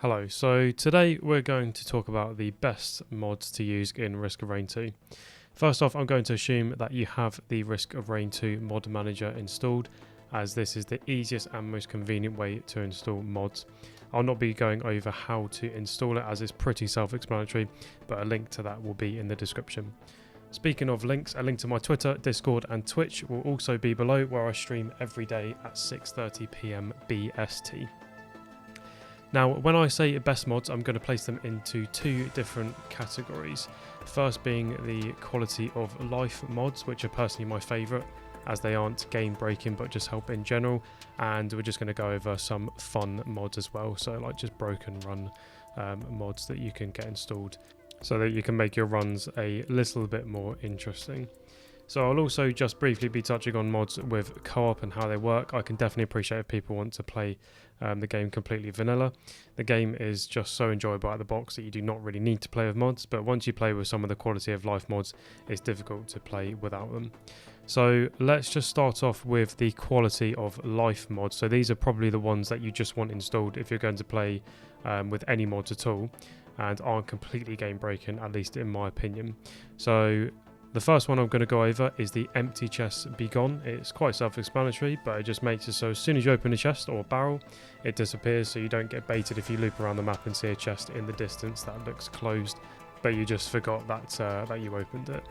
Hello, so today we're going to talk about the best mods to use in Risk of Rain 2. First off, I'm going to assume that you have the Risk of Rain 2 mod manager installed, as this is the easiest and most convenient way to install mods. I'll not be going over how to install it as it's pretty self-explanatory, but a link to that will be in the description. Speaking of links, a link to my Twitter, Discord and Twitch will also be below, where I stream every day at 6:30 PM BST. Now, when I say best mods, I'm going to place them into two different categories. First being the quality of life mods, which are personally my favourite, as they aren't game breaking but just help in general. And we're just going to go over some fun mods as well, so like just broken run mods that you can get installed so that you can make your runs a little bit more interesting. So I'll also just briefly be touching on mods with co-op and how they work. I can definitely appreciate if people want to play the game completely vanilla. The game is just so enjoyable out of the box that you do not really need to play with mods, but once you play with some of the quality of life mods, it's difficult to play without them. So let's just start off with the quality of life mods. So these are probably the ones that you just want installed if you're going to play with any mods at all, and aren't completely game breaking, at least in my opinion. So the first one I'm going to go over is the empty chest be gone. It's quite self-explanatory, but it just makes it so as soon as you open a chest or a barrel, it disappears, so you don't get baited if you loop around the map and see a chest in the distance that looks closed, but you just forgot that you opened it.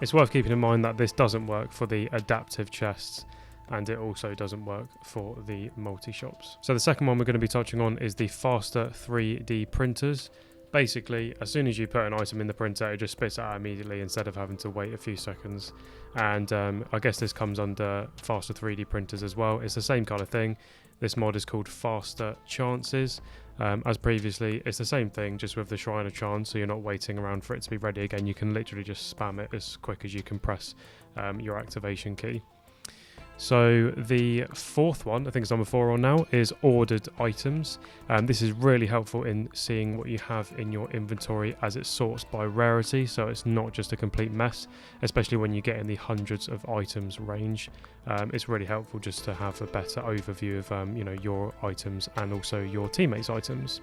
It's worth keeping in mind that this doesn't work for the adaptive chests, and it also doesn't work for the multi-shops. So the second one we're going to be touching on is the faster 3D printers. Basically, as soon as you put an item in the printer, it just spits it out immediately instead of having to wait a few seconds. And I guess this comes under faster 3D printers as well. It's the same kind of thing. This mod is called Faster Chances. As previously, it's the same thing, just with the Shrine of Chance, so you're not waiting around for it to be ready again. You can literally just spam it as quick as you can press your activation key. So the fourth one, I think it's number 4 on now, is ordered items. This is really helpful in seeing what you have in your inventory as it sorts by rarity, so it's not just a complete mess, especially when you get in the hundreds of items range. It's really helpful just to have a better overview of your items and also your teammates' items.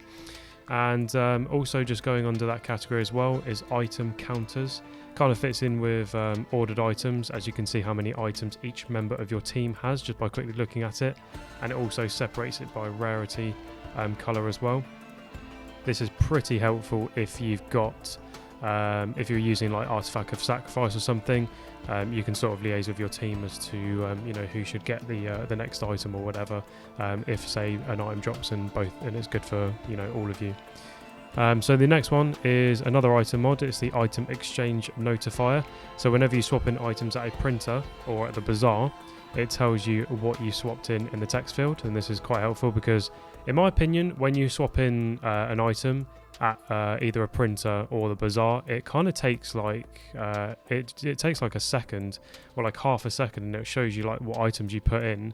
And also just going under that category as well is item counters. Kind of fits in with ordered items, as you can see how many items each member of your team has just by quickly looking at it, and it also separates it by rarity colour as well. This is pretty helpful if you've got if you're using like Artifact of Sacrifice or something. You can sort of liaise with your team as to who should get the next item or whatever, if say an item drops and it's good for all of you. So the next one is another item mod. It's the item exchange notifier. So whenever you swap in items at a printer or at the bazaar, it tells you what you swapped in the text field, and this is quite helpful because, in my opinion, when you swap in an item at either a printer or the bazaar, it kind of takes like it takes like a second or like half a second, and it shows you like what items you put in,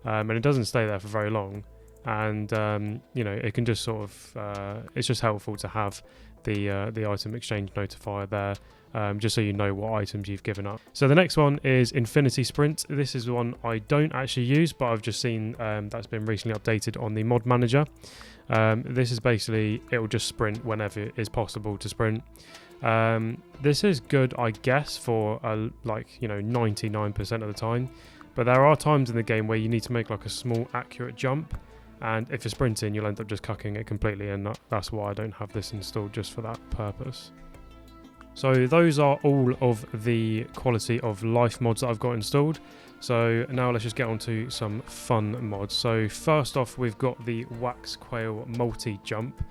and it doesn't stay there for very long. And it can just sort of it's just helpful to have the item exchange notifier there, just so you know what items you've given up. So the next one is Infinity Sprint. This is one I don't actually use, but I've just seen that's been recently updated on the mod manager. This is basically, it will just sprint whenever it is possible to sprint. This is good, I guess, for 99% of the time, but there are times in the game where you need to make like a small accurate jump, and if you're sprinting you'll end up just cucking it completely, and that's why I don't have this installed, just for that purpose. So those are all of the quality of life mods that I've got installed. So now let's just get on to some fun mods. So first off, we've got the Wax Quail multi-jump.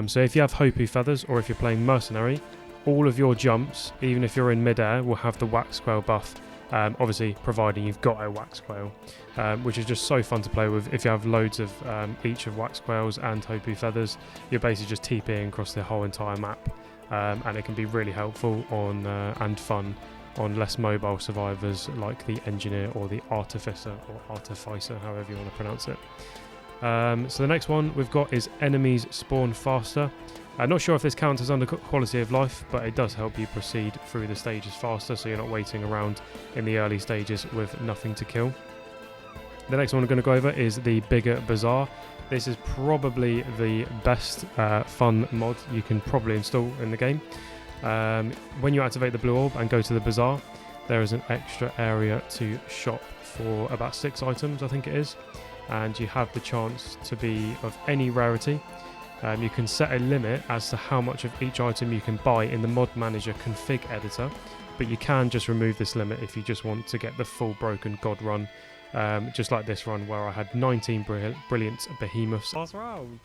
So if you have Hopu Feathers or if you're playing Mercenary, all of your jumps, even if you're in mid-air, will have the Wax Quail buff. Obviously providing you've got a Wax Quail, which is just so fun to play with. If you have loads of each of Wax Quails and Hopu Feathers, you're basically just TPing across the whole entire map, and it can be really helpful on and fun on less mobile survivors like the Engineer or the Artificer, however you want to pronounce it. So the next one we've got is Enemies Spawn Faster. I'm not sure if this counts as under quality of life, but it does help you proceed through the stages faster, so you're not waiting around in the early stages with nothing to kill. The next one I'm going to go over is the bigger Bazaar. This is probably the best fun mod you can probably install in the game. When you activate the blue orb and go to the Bazaar, there is an extra area to shop for about 6 items, I think it is, and you have the chance to be of any rarity. You can set a limit as to how much of each item you can buy in the mod manager config editor, but you can just remove this limit if you just want to get the full broken god run, just like this run where I had 19 brilliant behemoths last round.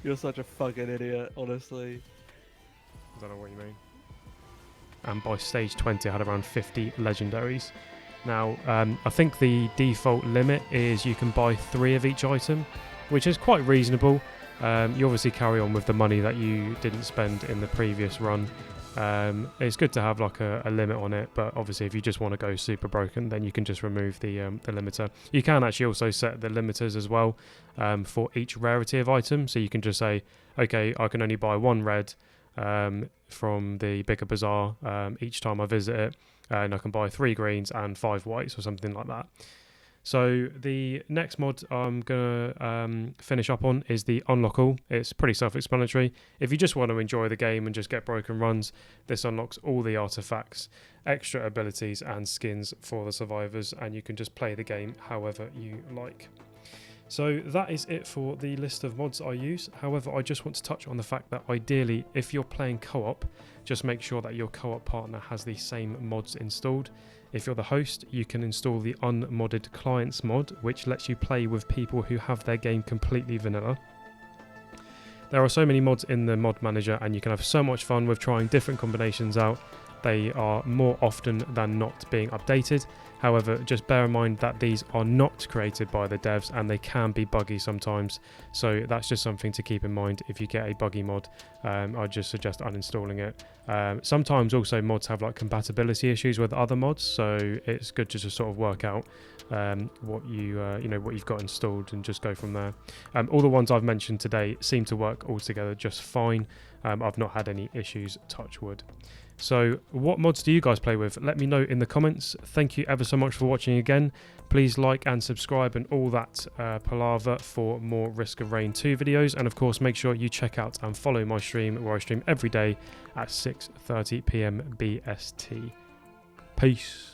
You're such a fucking idiot, honestly. I don't know what you mean. And by stage 20 I had around 50 legendaries. Now I think the default limit is you can buy 3 of each item, which is quite reasonable. You obviously carry on with the money that you didn't spend in the previous run. It's good to have like a limit on it, but obviously if you just want to go super broken, then you can just remove the limiter. You can actually also set the limiters as well for each rarity of item, so you can just say, okay, I can only buy 1 red from the bigger Bazaar each time I visit it, and I can buy 3 greens and 5 whites or something like that. So the next mod I'm going to finish up on is the Unlock All. It's pretty self-explanatory. If you just want to enjoy the game and just get broken runs, this unlocks all the artifacts, extra abilities and skins for the survivors, and you can just play the game however you like. So that is it for the list of mods I use. However, I just want to touch on the fact that ideally, if you're playing co-op, just make sure that your co-op partner has the same mods installed. If you're the host, you can install the unmodded clients mod, which lets you play with people who have their game completely vanilla. There are so many mods in the mod manager, and you can have so much fun with trying different combinations out. They are more often than not being updated. However, just bear in mind that these are not created by the devs and they can be buggy sometimes. So that's just something to keep in mind if you get a buggy mod. I'd just suggest uninstalling it. Sometimes also mods have like compatibility issues with other mods, so it's good to just sort of work out what you've got installed and just go from there. All the ones I've mentioned today seem to work all together just fine. I've not had any issues, touch wood. So what mods do you guys play with? Let me know in the comments. Thank you ever so much for watching again. Please like and subscribe and all that palaver for more Risk of Rain 2 videos. And of course, make sure you check out and follow my stream where I stream every day at 6:30 PM BST. Peace.